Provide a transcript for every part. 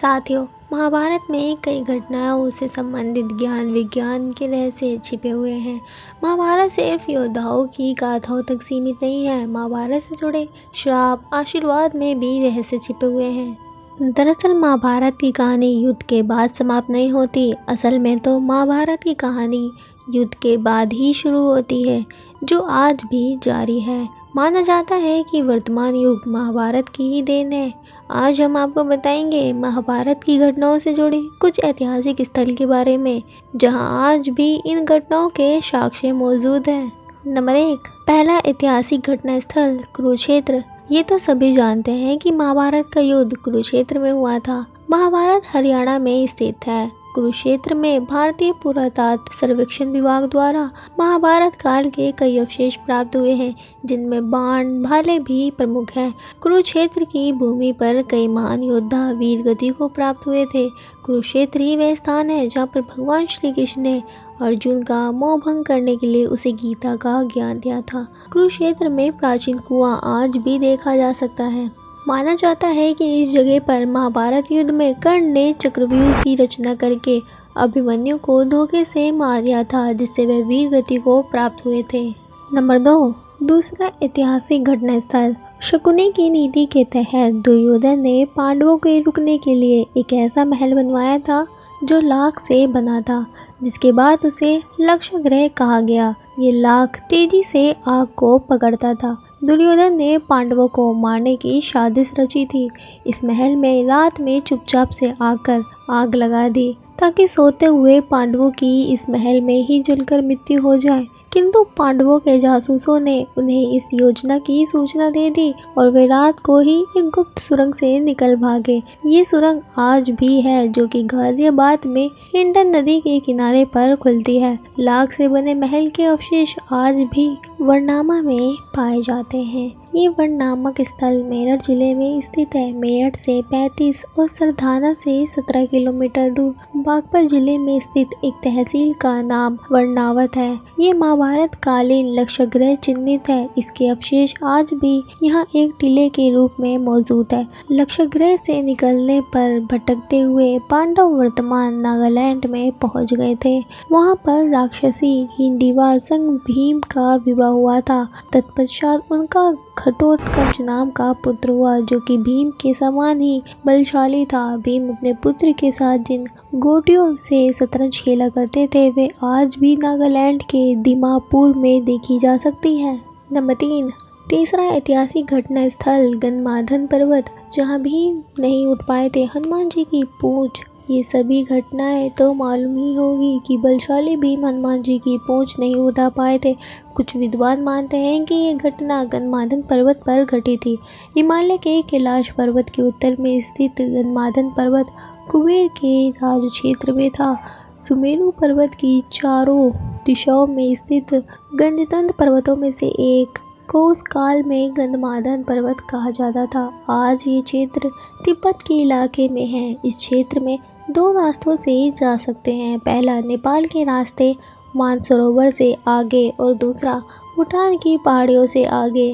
साथियों, महाभारत में कई घटनाओं से संबंधित ज्ञान विज्ञान के रहस्य छिपे हुए हैं। महाभारत सिर्फ योद्धाओं की गाथाओं तक सीमित नहीं है। महाभारत से जुड़े श्राप आशीर्वाद में भी रहस्य छिपे हुए हैं। दरअसल महाभारत की कहानी युद्ध के बाद समाप्त नहीं होती। असल में तो महाभारत की कहानी युद्ध के बाद ही शुरू होती है, जो आज भी जारी है। माना जाता है कि वर्तमान युग महाभारत की ही देन है। आज हम आपको बताएंगे महाभारत की घटनाओं से जुड़े कुछ ऐतिहासिक स्थल के बारे में, जहां आज भी इन घटनाओं के साक्ष्य मौजूद हैं। नंबर 1, पहला ऐतिहासिक घटना स्थल कुरुक्षेत्र। ये तो सभी जानते हैं कि महाभारत का युद्ध कुरुक्षेत्र में हुआ था। महाभारत हरियाणा में स्थित है। कुरुक्षेत्र में भारतीय पुरातत्व सर्वेक्षण विभाग द्वारा महाभारत काल के कई अवशेष प्राप्त हुए हैं, जिनमें बाण भाले भी प्रमुख हैं। कुरुक्षेत्र की भूमि पर कई महान योद्धा वीर गति को प्राप्त हुए थे। कुरुक्षेत्र ही वह स्थान है जहाँ पर भगवान श्री कृष्ण ने अर्जुन का मोह भंग करने के लिए उसे गीता का ज्ञान दिया था। कुरुक्षेत्र में प्राचीन कुआं आज भी देखा जा सकता है। माना जाता है कि इस जगह पर महाभारत युद्ध में कर्ण ने चक्रव्यूह की रचना करके अभिमन्यु को धोखे से मार दिया था, जिससे वह वीर गति को प्राप्त हुए थे। नंबर 2, दूसरा ऐतिहासिक घटना स्थल। शकुनी की नीति के तहत दुर्योधन ने पांडवों के रुकने के लिए एक ऐसा महल बनवाया था जो लाख से बना था, जिसके बाद उसे लक्ष्य ग्रह कहा गया। ये लाख तेजी से आग को पकड़ता था। दुर्योधन ने पांडवों को मारने की साजिश रची थी। इस महल में रात में चुपचाप से आकर आग लगा दी, ताकि सोते हुए पांडवों की इस महल में ही जलकर मृत्यु हो जाए। किंतु पांडवों के जासूसों ने उन्हें इस योजना की सूचना दे दी और वे रात को ही एक गुप्त सुरंग से निकल भागे। ये सुरंग आज भी है, जो कि गाजियाबाद में हिंडन नदी के किनारे पर खुलती है। लाख से बने महल के अवशेष आज भी वर्णामा में पाए जाते हैं। ये वर्ण नामक स्थल मेरठ जिले में स्थित है। मेरठ से 35 और सरधाना से 17 किलोमीटर दूर बागपत जिले में स्थित एक तहसील का नाम वर्णावत है। ये महाभारत कालीन लक्षग्रह चिन्हित है। इसके अवशेष आज भी यहाँ एक टीले के रूप में मौजूद है। लक्षग्रह से निकलने पर भटकते हुए पांडव वर्तमान नागालैंड में पहुँच गए थे। वहाँ पर राक्षसी हिंडीवा संग भीम का विवाह हुआ था। तत्पश्चात उनका घटोत्कच नाम का पुत्र हुआ, जो कि भीम के समान ही बलशाली था। भीम अपने पुत्र के साथ जिन गोटियों से शतरंज खेला करते थे, वे आज भी नागालैंड के दीमापुर में देखी जा सकती है। नंबर 3, तीसरा ऐतिहासिक घटना स्थल गंधमार्दन पर्वत, जहां भीम नहीं उठ पाए थे हनुमान जी की पूंछ। ये सभी घटनाएं तो मालूम ही होगी कि बलशाली भीम हनुमान जी की पूंछ नहीं उठा पाए थे। कुछ विद्वान मानते हैं कि ये घटना गंधमार्दन पर्वत पर घटी थी। हिमालय के कैलाश पर्वत के उत्तर में स्थित गंधमार्दन पर्वत कुबेर के राज क्षेत्र में था। सुमेरु पर्वत की चारों दिशाओं में स्थित गंजदंत पर्वतों में से एक को उस काल में गंधमार्दन पर्वत कहा जाता था। आज ये क्षेत्र तिब्बत के इलाके में है। इस क्षेत्र में 2 रास्तों से जा सकते हैं। पहला नेपाल के रास्ते मानसरोवर से आगे और दूसरा भूटान की पहाड़ियों से आगे।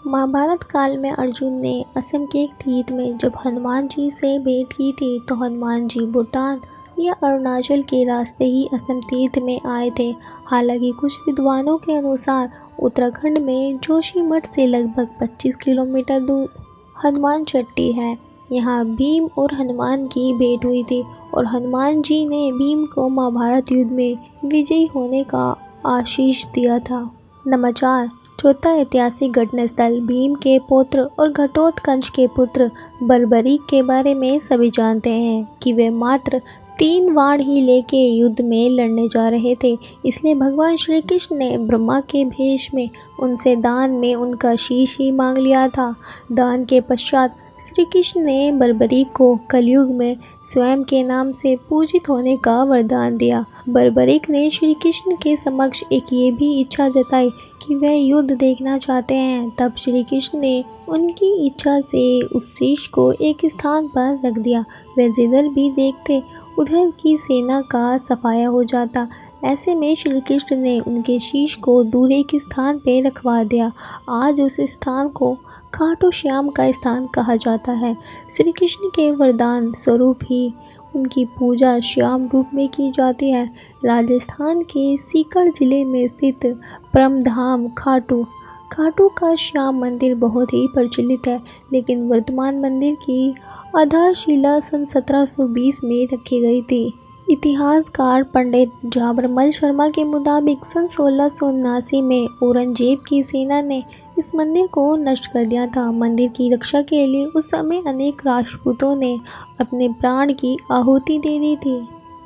महाभारत काल में अर्जुन ने असम के एक तीर्थ में जब हनुमान जी से भेंट की थी, तो हनुमान जी भूटान या अरुणाचल के रास्ते ही असम तीर्थ में आए थे। हालांकि कुछ विद्वानों के अनुसार उत्तराखंड में जोशीमठ से लगभग 25 किलोमीटर दूर हनुमान चट्टी है। यहाँ भीम और हनुमान की भेंट हुई थी और हनुमान जी ने भीम को महाभारत युद्ध में विजयी होने का आशीष दिया था। नंबर 4, चौथा ऐतिहासिक घटना स्थल भीम के पुत्र और घटोत्कच के पुत्र बर्बरीक के बारे में सभी जानते हैं कि वे मात्र 3 बाण ही लेके युद्ध में लड़ने जा रहे थे। इसलिए भगवान श्री कृष्ण ने ब्रह्मा के भेष में उनसे दान में उनका शीश ही मांग लिया था। दान के पश्चात श्री कृष्ण ने बर्बरीक को कलयुग में स्वयं के नाम से पूजित होने का वरदान दिया। बर्बरीक ने श्री कृष्ण के समक्ष एक ये भी इच्छा जताई कि वह युद्ध देखना चाहते हैं। तब श्री कृष्ण ने उनकी इच्छा से उस शीश को एक स्थान पर रख दिया। वह जिधर भी देखते उधर की सेना का सफाया हो जाता। ऐसे में श्री कृष्ण ने उनके शीश को दूर एक स्थान पर रखवा दिया। आज उस स्थान को खाटू श्याम का स्थान कहा जाता है। श्री कृष्ण के वरदान स्वरूप ही उनकी पूजा श्याम रूप में की जाती है। राजस्थान के सीकर जिले में स्थित परमधाम खाटू का श्याम मंदिर बहुत ही प्रचलित है, लेकिन वर्तमान मंदिर की आधारशिला सन 1720 में रखी गई थी। इतिहासकार पंडित झाबरमल शर्मा के मुताबिक सन 1679 में औरंगजेब की सेना ने इस मंदिर को नष्ट कर दिया था। मंदिर की रक्षा के लिए उस समय अनेक राजपूतों ने अपने प्राण की आहुति दे दी थी।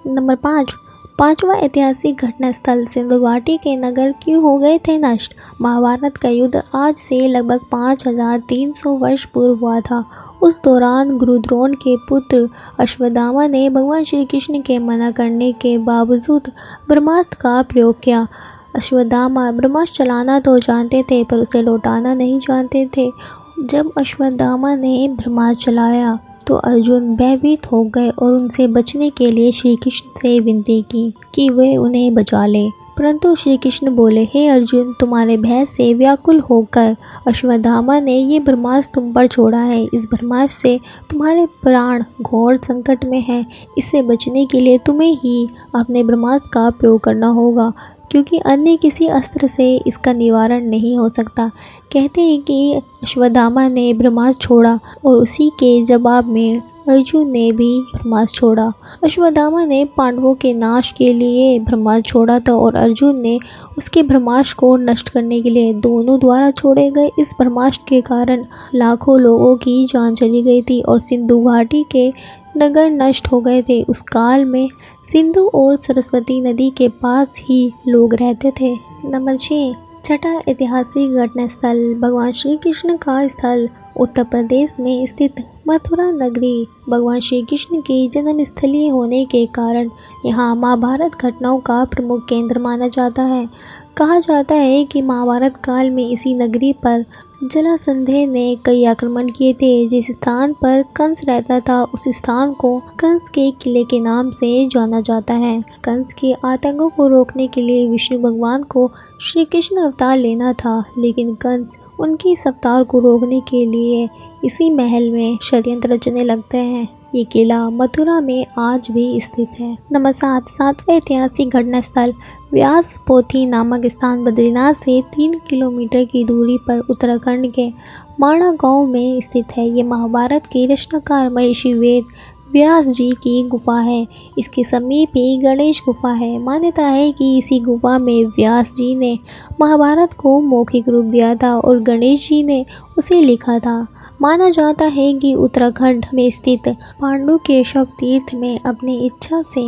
नंबर 5, पांचवा ऐतिहासिक घटना स्थल सिंधु घाटी के नगर क्यों हो गए थे नष्ट? महाभारत का युद्ध आज से लगभग 5300 वर्ष पूर्व हुआ था। उस दौरान गुरु द्रोण के पुत्र अश्वत्थामा ने भगवान श्री कृष्ण के मना करने के बावजूद ब्रह्मास्त्र का प्रयोग किया। अश्वत्थामा ब्रह्मास्त्र चलाना तो जानते थे पर उसे लौटाना नहीं जानते थे। जब अश्वत्थामा ने ब्रह्मास्त्र चलाया तो अर्जुन भयभीत हो गए और उनसे बचने के लिए श्री कृष्ण से विनती की कि वे उन्हें बचा ले, परंतु श्री कृष्ण बोले, हे अर्जुन, तुम्हारे भय से व्याकुल होकर अश्वत्थामा ने ये ब्रह्मास्त्र तुम पर छोड़ा है। इस ब्रह्मास्त्र से तुम्हारे प्राण घोर संकट में हैं। इससे बचने के लिए तुम्हें ही अपने ब्रह्मास्त्र का प्रयोग करना होगा, क्योंकि अन्य किसी अस्त्र से इसका निवारण नहीं हो सकता। कहते हैं कि अश्वत्थामा ने ब्रह्मास्त्र छोड़ा और उसी के जवाब में अर्जुन ने भी ब्रह्मास्त्र छोड़ा। अश्वत्थामा ने पांडवों के नाश के लिए ब्रह्मास्त्र छोड़ा था और अर्जुन ने उसके ब्रह्मास्त्र को नष्ट करने के लिए दोनों द्वारा छोड़े गए इस ब्रह्मास्त्र के कारण लाखों लोगों की जान चली गई थी और सिंधु घाटी के नगर नष्ट हो गए थे। उस काल में सिंधु और सरस्वती नदी के पास ही लोग रहते थे। नंबर 6, छठा ऐतिहासिक घटना स्थल भगवान श्री कृष्ण का स्थल उत्तर प्रदेश में स्थित मथुरा नगरी भगवान श्री कृष्ण की जन्मस्थली होने के कारण यहाँ महाभारत घटनाओं का प्रमुख केंद्र माना जाता है। कहा जाता है कि महाभारत काल में इसी नगरी पर जरासंध ने कई आक्रमण किए थे। जिस स्थान पर कंस रहता था उस स्थान को कंस के किले के नाम से जाना जाता है। कंस के आतंकों को रोकने के लिए विष्णु भगवान को श्री कृष्ण अवतार लेना था, लेकिन कंस उनकी इस अवतार को रोकने के लिए इसी महल में षड्यंत्र रचने लगते हैं। ये किला मथुरा में आज भी स्थित है। नंबर 7, सातवां ऐतिहासिक घटना स्थल व्यास पोथी नामक स्थान बद्रीनाथ से 3 किलोमीटर की दूरी पर उत्तराखंड के माणा गांव में स्थित है। ये महाभारत के रचनाकार महर्षि वेद व्यास जी की गुफा है। इसके समीप ही गणेश गुफा है। मान्यता है कि इसी गुफा में व्यास जी ने महाभारत को मौखिक रूप दिया था और गणेश जी ने उसे लिखा था। माना जाता है कि उत्तराखंड में स्थित पांडु केशव तीर्थ में अपनी इच्छा से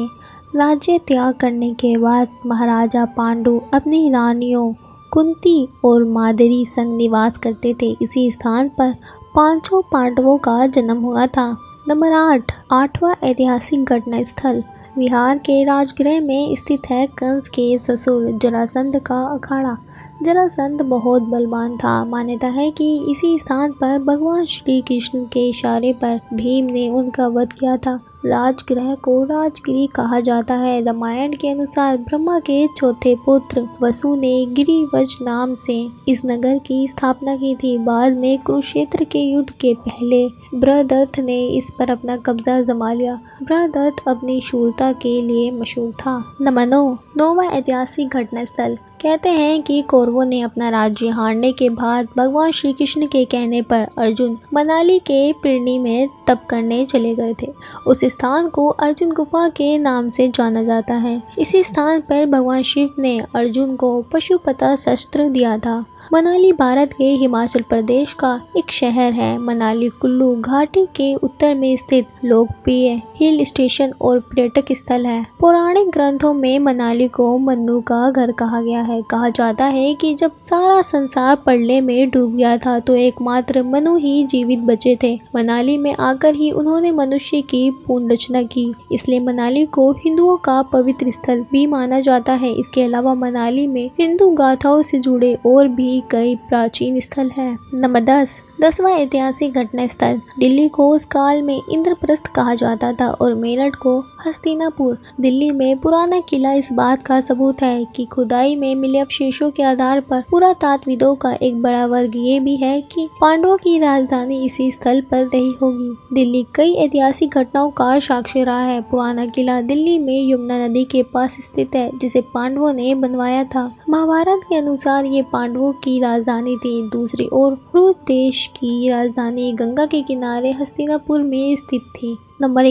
राज्य त्याग करने के बाद महाराजा पांडु अपनी रानियों कुंती और माद्री संग निवास करते थे। इसी स्थान पर 500 पांडवों का जन्म हुआ था। नंबर 8, आठवां ऐतिहासिक घटना स्थल बिहार के राजगृह में स्थित है कंस के ससुर जरासंध का अखाड़ा। जरासंध बहुत बलवान था। मान्यता है कि इसी स्थान पर भगवान श्री कृष्ण के इशारे पर भीम ने उनका वध किया था। राजगृह को राजगिरी कहा जाता है। रामायण के अनुसार ब्रह्मा के चौथे पुत्र वसु ने गिरिवज नाम से इस नगर की स्थापना की थी। बाद में कुरुक्षेत्र के युद्ध के पहले बृहदत्त ने इस पर अपना कब्जा जमा लिया। बृहदत्त अपनी शूरता के लिए मशहूर था। नंबर 9, नौवां ऐतिहासिक घटना स्थल कहते हैं कि कौरवों ने अपना राज्य हारने के बाद भगवान श्री कृष्ण के कहने पर अर्जुन मनाली के पिरनी में तप करने चले गए थे। उस स्थान को अर्जुन गुफा के नाम से जाना जाता है। इसी स्थान पर भगवान शिव ने अर्जुन को पशुपता शस्त्र दिया था। मनाली भारत के हिमाचल प्रदेश का एक शहर है। मनाली कुल्लू घाटी के उत्तर में स्थित लोकप्रिय हिल स्टेशन और पर्यटक स्थल है। पौराणिक ग्रंथों में मनाली को मन्नु का घर कहा गया है। कहा जाता है कि जब सारा संसार प्रलय में डूब गया था तो एकमात्र मनु ही जीवित बचे थे। मनाली में आकर ही उन्होंने मनुष्य की पुनर्रचना की, इसलिए मनाली को हिंदुओं का पवित्र स्थल भी माना जाता है। इसके अलावा मनाली में हिंदू गाथाओं से जुड़े और भी कई प्राचीन स्थल हैं। नंबर 10, 10वां ऐतिहासिक घटना स्थल। दिल्ली को उस काल में इंद्रप्रस्थ कहा जाता था और मेरठ को हस्तिनापुर। दिल्ली में पुराना किला इस बात का सबूत है कि खुदाई में मिले अवशेषों के आधार पर पुरातात्विदों का एक बड़ा वर्ग ये भी है कि पांडवों की राजधानी इसी स्थल पर रही होगी। दिल्ली कई ऐतिहासिक घटनाओं का साक्षी रहा है। पुराना किला दिल्ली में यमुना नदी के पास स्थित है, जिसे पांडवों ने बनवाया था। महाभारत के अनुसार ये पांडवों की राजधानी थी। दूसरी ओर क्रुर देश की राजधानी गंगा के किनारे हस्तिनापुर में स्थित थी। नंबर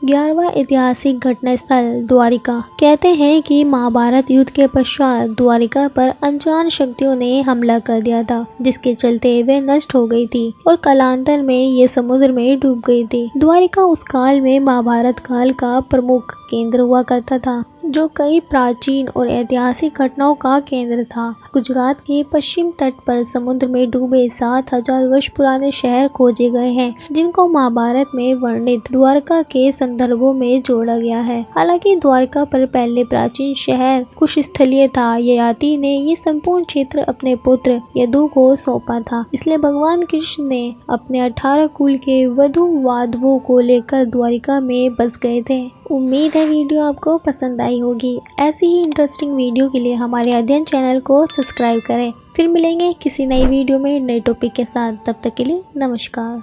11वां ऐतिहासिक घटना स्थल द्वारिका। कहते हैं कि महाभारत युद्ध के पश्चात द्वारिका पर अनजान शक्तियों ने हमला कर दिया था, जिसके चलते वे नष्ट हो गई थी और कालांतर में ये समुद्र में डूब गई थी। द्वारिका उस काल में महाभारत काल का प्रमुख केंद्र हुआ करता था, जो कई प्राचीन और ऐतिहासिक घटनाओं का केंद्र था। गुजरात के पश्चिम तट पर समुद्र में डूबे 7000 वर्ष पुराने शहर खोजे गए हैं, जिनको महाभारत में वर्णित द्वारका के संदर्भों में जोड़ा गया है। हालांकि द्वारका पर पहले प्राचीन शहर कुश स्थलीय था। ययाति ने ये संपूर्ण क्षेत्र अपने पुत्र यदु को सौंपा था, इसलिए भगवान कृष्ण ने अपने 18 कुल के वधु वाधवों को लेकर द्वारिका में बस गए थे। उम्मीद है वीडियो आपको पसंद आई होगी। ऐसी ही इंटरेस्टिंग वीडियो के लिए हमारे अध्ययन चैनल को सब्सक्राइब करें। फिर मिलेंगे किसी नई वीडियो में नए टॉपिक के साथ। तब तक के लिए नमस्कार।